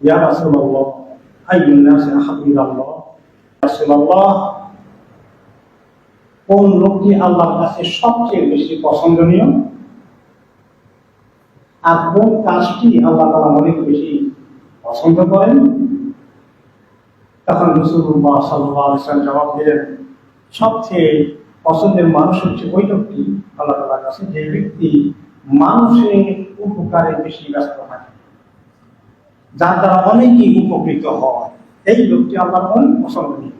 ইয়া রাসূলুল্লাহ আইয়ুন নাসি আহাব্বু ইলাল্লাহ, রাসূলুল্লাহ কোন লোকটি আল্লাহর কাছে সবচেয়ে বেশি পছন্দনীয় আর কোন কাজটি আল্লাহ তাআলা অনেক বেশি পছন্দ করেন? তখন রাসূলুল্লাহ সাল্লাল্লাহু আলাইহি ওয়াসাল্লাম জবাব দিলেন, সবচেয়ে পছন্দের মানুষ হচ্ছে ওই লোকটি আল্লাহ তাআলার কাছে যে ব্যক্তি মানুষের উপকারে বেশি ব্যস্ত থাকে, যার দ্বারা অনেকেই উপকৃত হয়, এই লোকটি আল্লাহর অনেক পছন্দনীয়।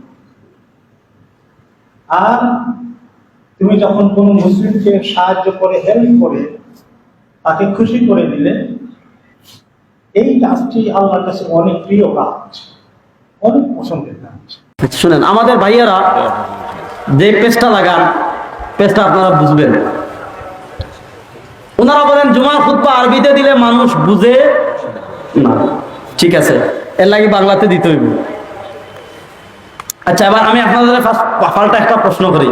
আর তুমি যখন কোন মুসলিমকে সাহায্য করে, হেল্প করে, তাকে খুশি করে দিলে, এই কাজটি আল্লাহর কাছে অনেক প্রিয় কাজ, অনেক পছন্দের কাজ। শুনেন, আমাদের ভাইয়েরা যে পেজটা লাগান, পেজটা আপনারা বুঝবেন। ওনারা বলেন জুমার খুতবা আরবিতে দিলে মানুষ বুঝে না। ঠিক আছে, এর লাগে বাংলাতে দিতে হইব। আচ্ছা, এবার আমি আপনাদের পাল্টা একটা প্রশ্ন করি।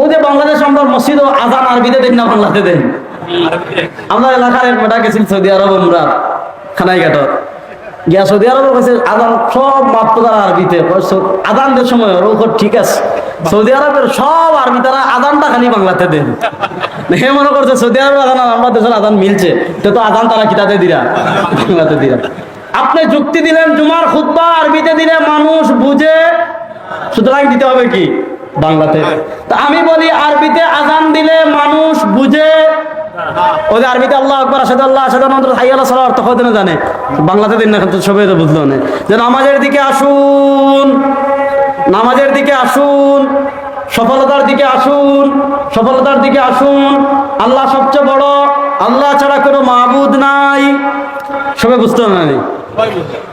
ও যে বাংলাদেশ আমরা মসজিদ ও আজান আরবিতে দেন না বাংলাতে দেন? আমরা এলাকার এক বেটা গেছিল সৌদি আরব, আমরা খানাইঘাট গিয়া সৌদি আরব কাছে আজান সব মাত্র তারা আরবিতে, আজানদের সময় ওর ঠিক আছে। সৌদি আরবের সব আরবি, তারা আজানটা খালি বাংলাতে দেন। হে মনে করছে সৌদি আরবের আজান আমরা দেশের আজান মিলছে, তো আজান তারা কিতাতে দিরা, বাংলাতে দিরা। আপনি যুক্তি দিলেন জুমার খুতবা আরবিতে দিলে মানুষ বুঝে, সুতরাং দিতে হবে কি বাংলাতে। তা আমি বলি আরবিতে আজান দিলে মানুষ বুঝে, ওদের আরবিতে আল্লাহু আকবার, আশহাদু আল্লা আশহাদু আন্না মুহাম্মাদুর হাইয়া আলাস সালাহ অর্থ কত জানে, বাংলাতে দিন না, কিন্তু সবাই তো বুঝলো না। যে নামাজের দিকে আসুন, নামাজের দিকে আসুন, সফলতার দিকে আসুন, সফলতার দিকে আসুন, আল্লাহ সবচেয়ে বড়, আল্লাহ ছাড়া কোনো মাবুদ নাই, সবাই বুঝতে হবে না?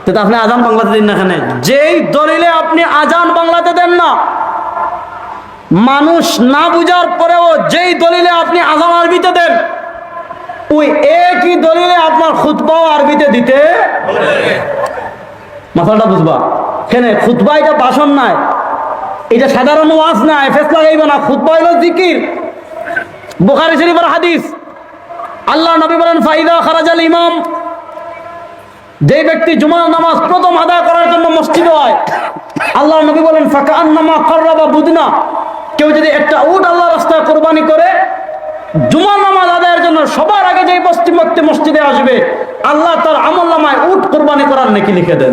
তো আপনি আজান বাংলাতে দিন না কেন? যেই দলিলে আপনি আজান বাংলাতে দেন না, মানুষ না বুঝার পরেও যেই দলিলে আপনি আজান আরবিতে দেন, ওই একই দলিলে আপনার খুতবাও আরবিতে দিতে। মাসালটা বুঝবা কেন? খুতবা এটা ভাষণ নাই, এটা সাধারণ ওয়াজ নাই, ফেসলা গাইব না। খুতবা হলো জিকির। বুখারী শরীফের হাদিস, আল্লাহ নবী বলেন ফাইদা খারাজাল ইমাম, যে ব্যক্তি জুমার নামাজ প্রথম আদায় করার জন্য মসজিদে হয়, আল্লাহ নবী বলেন ফাকান্নামা কাররাবা বুদনা, কেউ যদি একটা উট আল্লাহ রাস্তায় কোরবানি করে, জুমার নামাজ আদায়ের জন্য সবার আগে যে ব্যক্তি মসজিদে আসবে, আল্লাহ তার আমলনামায় উট কোরবানি করার নেকি লিখে দেন।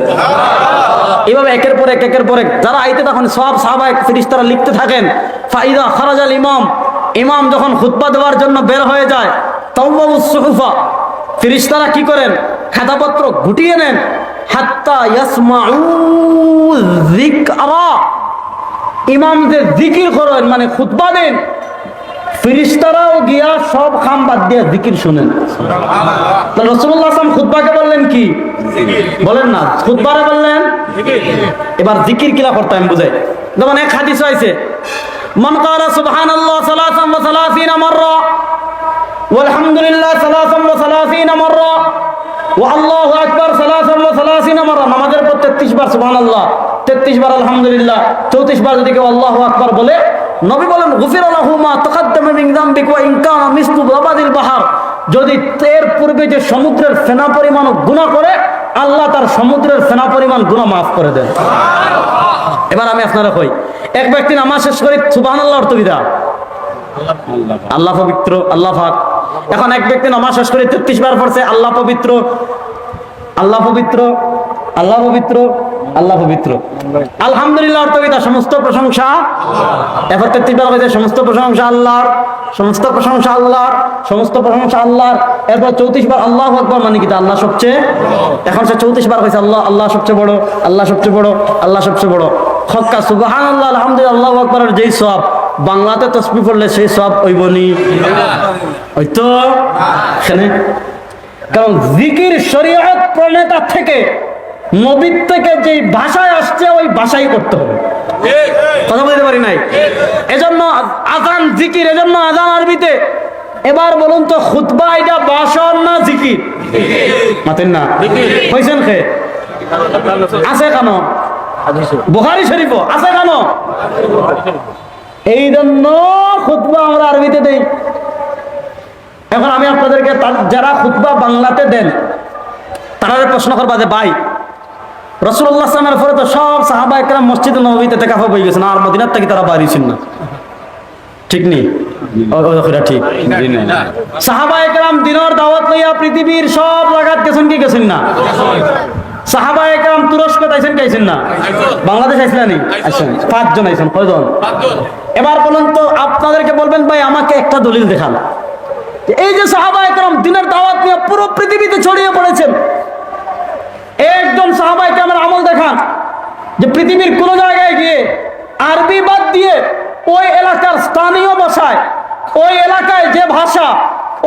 এইভাবে একের পর এক, একের পর এক যারা আইতে তখন সব সাহাবায়ে ফেরেশতারা লিখতে থাকেন। ফাইদা খারাজাল ইমাম, ইমাম যখন খুতবা দেওয়ার জন্য বের হয়ে যায়, তাওবাউস সুহুফা, ফেরেশতারা কি করেন? খাতাপত্র গুটিয়ে নেন। হাত্তা ইয়াসমাউ যিকরা, ইমাম যে জিকির করেন মানে খুতবা দেন, ফেরেশতারাও গিয়া সব খাম বাদ দিয়ে জিকির শুনেন। রাসূলুল্লাহ সাল্লাল্লাহু আলাইহি ওয়াসাল্লাম খুতবাকে বললেন কি? বলেন না, খুতবারে বললেন এবার জিকির কিলা করতে আমি বুঝাই। যেমন এক হাদিস আছে, মান ক্বালা সুবহানাল্লাহ সালাসান ওয়া সালাসিনা মাররা ওয়ালহামদুলিল্লাহ সালাসান ওয়া সালাসিনা মাররা ওয়া আল্লাহু আকবার সালাসান ওয়া সালাসিনা মাররা। নামাজের পর 33 বার সুবহানাল্লাহ, 33 বার আলহামদুলিল্লাহ, 34 বার যদি কেউ আল্লাহু আকবার বলে, নবী বলেন গুফিরা লাহু মা তাকাদ্দামা মিন যামবিকা ওয়া ইন কানা মিসলু যাবাদিল বাহর, যদি এর পূর্বে যে সমুদ্রের ফেনা পরিমাণ গুনাহ করে, আল্লাহ তার সমুদ্রের ফেনা পরিমাণ গুনাহ মাফ করে দেন। এবার আমি আপনারা কই, এক ব্যক্তি নামাজ শেষ করে সুবহানাল্লাহ অর্থ বিদা, আল্লাহ পবিত্র, আল্লাহ পাক। এখন এক ব্যক্তি নামাজ শেষ করে 33 বার পড়ছে আল্লাহ পবিত্র, আল্লাহ পবিত্র, আল্লাহ পবিত্র, আল্লাহ পবিত্র। আলহামদুলিল্লাহ অর্থ বিদা, সমস্ত প্রশংসা। এবার 33 বার কইছে সমস্ত প্রশংসা আল্লাহর, সমস্ত প্রশংসা আল্লাহর, সমস্ত প্রশংসা আল্লাহর। এরপর 34 বার আল্লাহু আকবার, মানে কি আল্লাহ সবচেয়ে। এখন সে 34 বার কইছে আল্লাহ, আল্লাহ সবচেয়ে বড়, আল্লাহ সবচেয়ে বড়, আল্লাহ সবচেয়ে বড়। হক্কা সুবহানাল্লাহ আলহামদুলিল্লাহ আল্লাহু আকবারের যেই সওয়াব, বাংলাতে তাসবিহ পড়লে সেই সওয়াব হইবনি, হয়তো এখানে। কারণ জিকির শরীয়ত প্রণেতা থেকে, নবী থেকে যে ভাষায় আসছে ওই ভাষাই করতে হবে। কথা বলতে পারি নাই? এজন্য আজান জিকির, এজন্য আজান আরবিতে। এবার বলুন তো খুতবা এটা ভাষণ না জিকির? মাতেন না কইছেন খে আছে কেন? বুখারী শরীফ আছে কেন? এই জন্য খুতবা আমরা আরবিতে দেই। এখন আমি আপনাদেরকে যারা খুতবা বাংলাতে দেন, তারা প্রশ্ন করবা যে ভাই রাসূলুল্লাহ সাল্লাল্লাহু আলাইহি ওয়াসাল্লামের পরে তো সব সাহাবা একরাম মসজিদে নববীতে ইতিকাফে হয়ে গেছেন, আর মদিনার থেকে তারা বাইরে ছিলেন না, ঠিক নেই? ঠিক। সাহাবা একরাম দিনের দাওয়াত লইয়া পৃথিবীর সব জায়গাত গেছেন কি গেছেন না? সাহাবা একরাম তুরস্ক আইছেন কি আইছেন না? বাংলাদেশ আইছিলেন নি? আইছেন 5 জন আইছেন। কয়জন? এবার বলুন তো, আপনাদেরকে বলবেন ভাই আমাকে একটা দলিল দেখান, এই যে সাহাবা একরাম দিনের দাওয়াত নিয়ে পুরো পৃথিবীতে ছড়িয়ে পড়েছেন, একজন সাহাবা একরামের আমল দেখান যে পৃথিবীর কোন জায়গায় গিয়ে আরবি বাদ দিয়ে ওই এলাকার স্থানীয় ভাষায়, ওই এলাকায় যে ভাষা,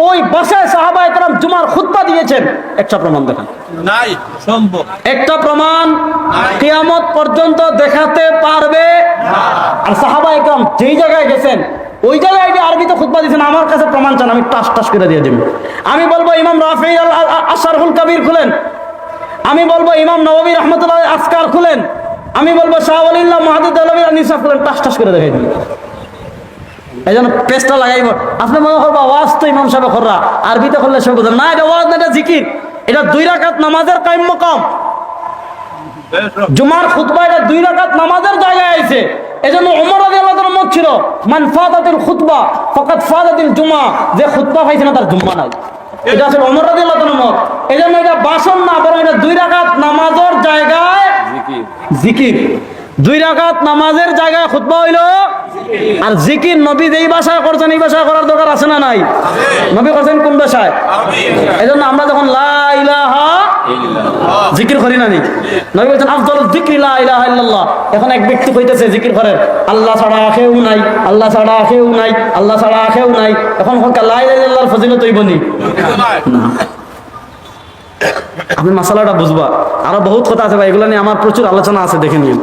ওই ভাষায় সাহাবা একরাম জুমার খুতবা দিয়েছেন, একটা প্রমাণ দেখান। নাই সম্ভব। একটা প্রমাণ কিয়ামত পর্যন্ত দেখাতে পারবে না। আর সাহাবা একরাম যেই জায়গায় গেছেন ওই জায়গায় গিয়ে আরবিতে খুতবা দিয়েছেন, আমার কাছে প্রমাণ চান, আমি টাস টাস করে দিয়ে দেব। আমি বলবো ইমাম রাফি আশরাফুল কবির খুলেন, আমি বলবো ইমাম নববী রহমতুল্লাহ আসকার খুলেন, আমি বলবো শাহ ওয়ালিউল্লাহ মুহাদ্দিদ দেহলভী নিসা খুলেন, টাস টাস করে দেখাই দিন। এই জন্য পেস্টটা লাগাইব। আপনি মনে করবা ওয়াজ তো ইমাম সাহেব কররা, আরবিতে করলে সব বুঝেন না, এটা ওয়াজ না, এটা জিকির, এটা 2 রাকাত নামাজের কায়েম মাকাম। জুমার খুতবা এটা 2 রাকাত নামাজের জায়গায় আইছে। এজন্য ওমর রাদিয়াল্লাহু তাআলার মত ছিল মান ফাতাতিল খুতবা ফাকাদ ফাতাতিল জুমা, যে খুতবা পাইছে না তার জুম্মা নাই। এটা আসলে ওমর রাদিয়াল্লাহু তাআলার মত। এজন্য এটা বাসন না, বরং এটা 2 রাকাত নামাজের জায়গায় জিকির। 2 রাকাত নামাজের জায়গায় খুতবা হইলো আর জিকির। নবী যেই ভাষায় করছেন এই ভাষায় করার দরকার আছে না নাই? নবী করছেন কোন ভাষায়? এজন্য আমরা যখন লা ইলাহা ইল্লাল্লাহ জিকির করি না নি, নবী বলেছেন আফদালুয যিকরি লা ইলাহা ইল্লাল্লাহ। এখন এক ব্যক্তি কইতেছে জিকির করেন, আল্লাহ ছাড়া কেউ নাই, আল্লাহ ছাড়া কেউ নাই, আল্লাহ ছাড়া কেউ নাই। এখন লা ইলাহা ইল্লাল্লাহর ফজিলত হইব নি? না। আপনি মাসালাটা বুঝবা। আরো বহুত কথা আছে ভাই, এগুলো নিয়ে আমার প্রচুর আলোচনা আছে, দেখে নিন।